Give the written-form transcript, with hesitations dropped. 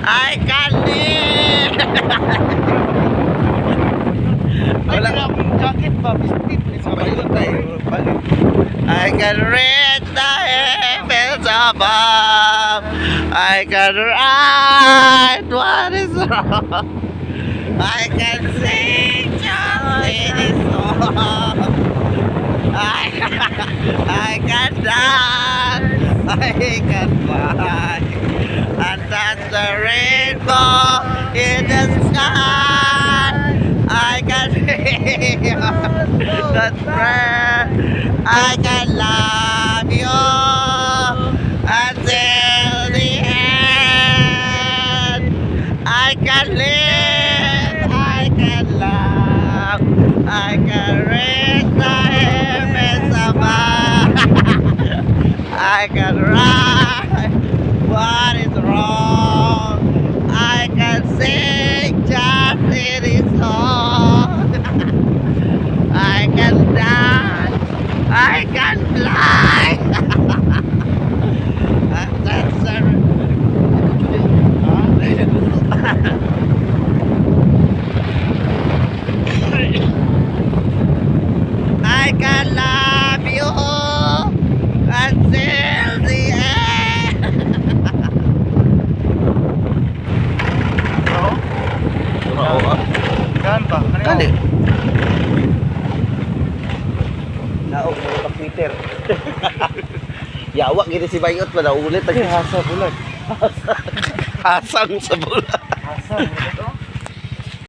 I can live. Wala nga akong jacket ba? Bistit. I can reach the heavens above. I can write what is wrong. I can sing just any song. I can dance. I can fly. And that's the rainbow in the sky. I can hear the breath. I can love you until the end. I can live, I can love, I can reach the heavens above. I can write what is wrong. I can sing just any song. I can dance. I can fly. That's I can love you until the end. Oo. Gaan ba? Kani? Naog mo sa Twitter. Yawa gini si Bayot pa na ulit. Hasa bulag. Hasang sa bulan. Hasa bulag.